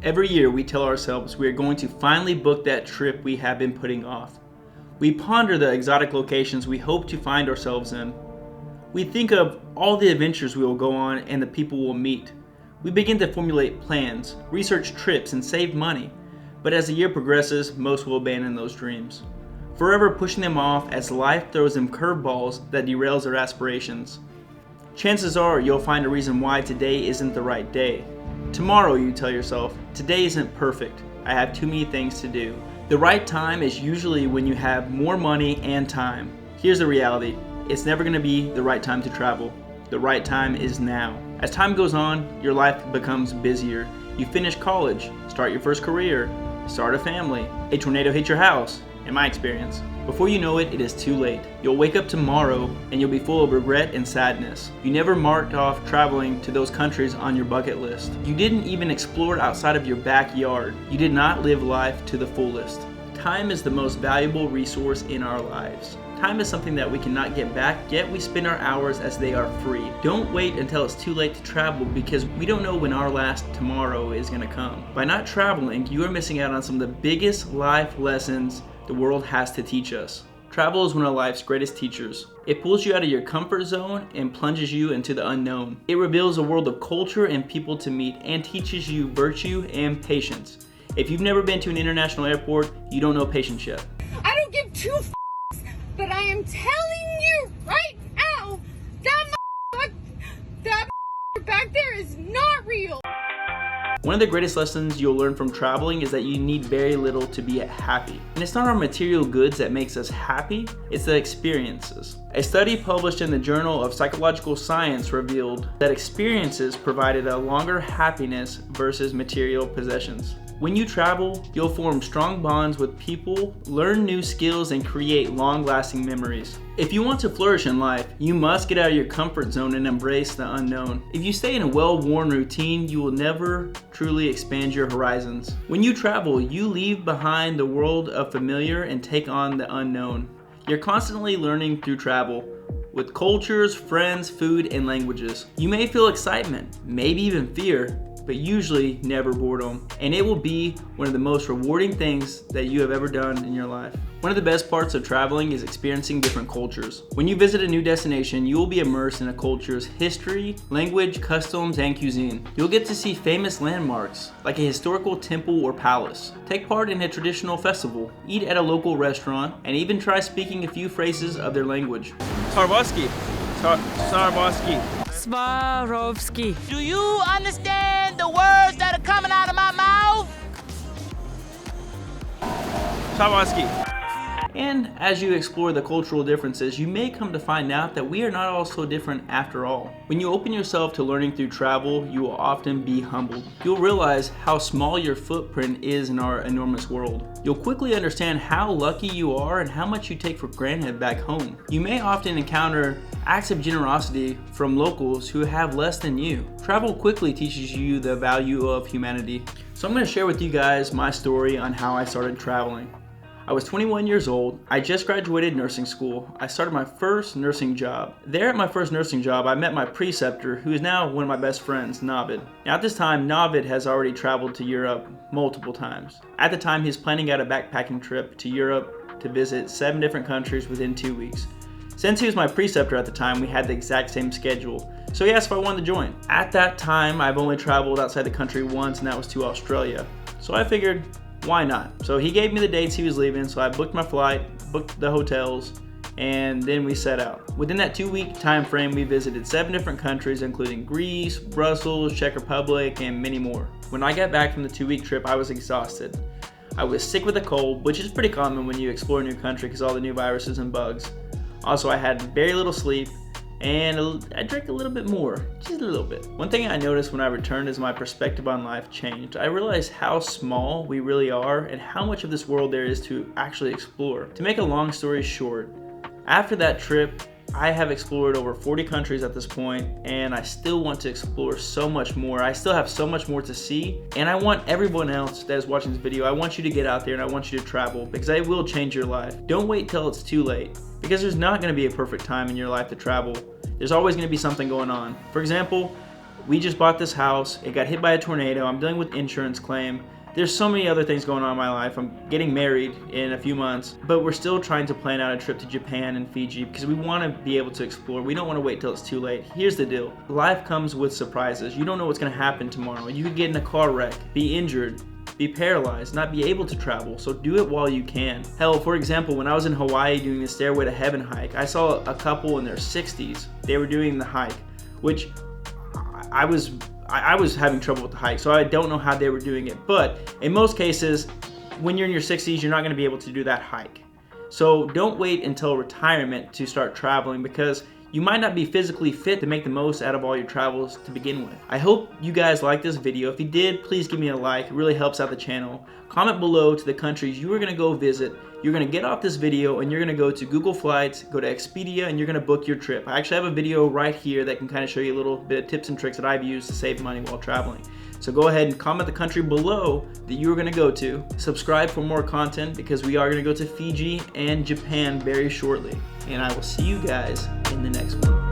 Every year we tell ourselves we are going to finally book that trip we have been putting off. We ponder the exotic locations we hope to find ourselves in. We think of all the adventures we will go on and the people we'll meet. We begin to formulate plans, research trips, and save money. But as the year progresses, most will abandon those dreams, forever pushing them off as life throws them curveballs that derails their aspirations. Chances are you'll find a reason why today isn't the right day. Tomorrow, you tell yourself, today isn't perfect. I have too many things to do. The right time is usually when you have more money and time. Here's the reality. It's never going to be the right time to travel. The right time is now. As time goes on, your life becomes busier. You finish college, start your first career, start a family. A tornado hits your house, in my experience. Before you know it, it is too late. You'll wake up tomorrow and you'll be full of regret and sadness. You never marked off traveling to those countries on your bucket list. You didn't even explore outside of your backyard. You did not live life to the fullest. Time is the most valuable resource in our lives. Time is something that we cannot get back, yet we spend our hours as they are free. Don't wait until it's too late to travel because we don't know when our last tomorrow is going to come. By not traveling, you are missing out on some of the biggest life lessons the world has to teach us. Travel is one of life's greatest teachers. It pulls you out of your comfort zone and plunges you into the unknown. It reveals a world of culture and people to meet and teaches you virtue and patience. If you've never been to an international airport, you don't know patience yet. I don't give two f***s, but I am telling you right now, that back there is not real. One of the greatest lessons you'll learn from traveling is that you need very little to be happy. And it's not our material goods that makes us happy, it's the experiences. A study published in the Journal of Psychological Science revealed that experiences provided a longer happiness versus material possessions. When you travel, you'll form strong bonds with people, learn new skills, and create long-lasting memories. If you want to flourish in life, you must get out of your comfort zone and embrace the unknown. If you stay in a well-worn routine, you will never truly expand your horizons. When you travel, you leave behind the world of familiar and take on the unknown. You're constantly learning through travel, with cultures, friends, food, and languages. You may feel excitement, maybe even fear, but usually never boredom. And it will be one of the most rewarding things that you have ever done in your life. One of the best parts of traveling is experiencing different cultures. When you visit a new destination, you will be immersed in a culture's history, language, customs, and cuisine. You'll get to see famous landmarks, like a historical temple or palace, take part in a traditional festival, eat at a local restaurant, and even try speaking a few phrases of their language. Swarovski. Swarovski. Do you understand the words that are coming out of my mouth? Swarovski. And as you explore the cultural differences, you may come to find out that we are not all so different after all. When you open yourself to learning through travel, you will often be humbled. You'll realize how small your footprint is in our enormous world. You'll quickly understand how lucky you are and how much you take for granted back home. You may often encounter acts of generosity from locals who have less than you. Travel quickly teaches you the value of humanity. So I'm going to share with you guys my story on how I started traveling. I was 21 years old. I just graduated nursing school. I started my first nursing job. There at my first nursing job, I met my preceptor, who is now one of my best friends, Navid. Now at this time, Navid has already traveled to Europe multiple times. At the time, he's planning out a backpacking trip to Europe to visit 7 different countries within 2 weeks. Since he was my preceptor at the time, we had the exact same schedule. So he asked if I wanted to join. At that time, I've only traveled outside the country once, and that was to Australia. So I figured, why not? So he gave me the dates he was leaving, so I booked my flight, booked the hotels, and then we set out. Within that 2-week time frame, we visited 7 different countries, including Greece, Brussels, Czech Republic, and many more. When I got back from the 2-week trip, I was exhausted. I was sick with a cold, which is pretty common when you explore a new country because all the new viruses and bugs. Also, I had very little sleep, and I drank a little bit more, just a little bit. One thing I noticed when I returned is my perspective on life changed. I realized how small we really are and how much of this world there is to actually explore. To make a long story short, after that trip, I have explored over 40 countries at this point, and I still want to explore so much more. I still have so much more to see, and I want everyone else that is watching this video, I want you to get out there and I want you to travel because it will change your life. Don't wait till it's too late because there's not going to be a perfect time in your life to travel. There's always going to be something going on. For example, we just bought this house. It got hit by a tornado. I'm dealing with insurance claim. There's so many other things going on in my life. I'm getting married in a few months, but we're still trying to plan out a trip to Japan and Fiji because we want to be able to explore. We don't want to wait till it's too late. Here's the deal. Life comes with surprises. You don't know what's going to happen tomorrow. You could get in a car wreck, be injured, be paralyzed, not be able to travel, so do it while you can. Hell, for example, when I was in Hawaii doing the Stairway to Heaven hike, I saw a couple in their 60s. They were doing the hike, which I was having trouble with the hike, so I don't know how they were doing it. But in most cases, when you're in your 60s, you're not going to be able to do that hike. So don't wait until retirement to start traveling, because you might not be physically fit to make the most out of all your travels to begin with. I hope you guys liked this video. If you did, please give me a like. It really helps out the channel. Comment below to the countries you are going to go visit. You're going to get off this video and you're going to go to Google Flights, go to Expedia, and you're going to book your trip. I actually have a video right here that can kind of show you a little bit of tips and tricks that I've used to save money while traveling. So go ahead and comment the country below that you are going to go to. Subscribe for more content because we are going to go to Fiji and Japan very shortly. And I will see you guys in the next one.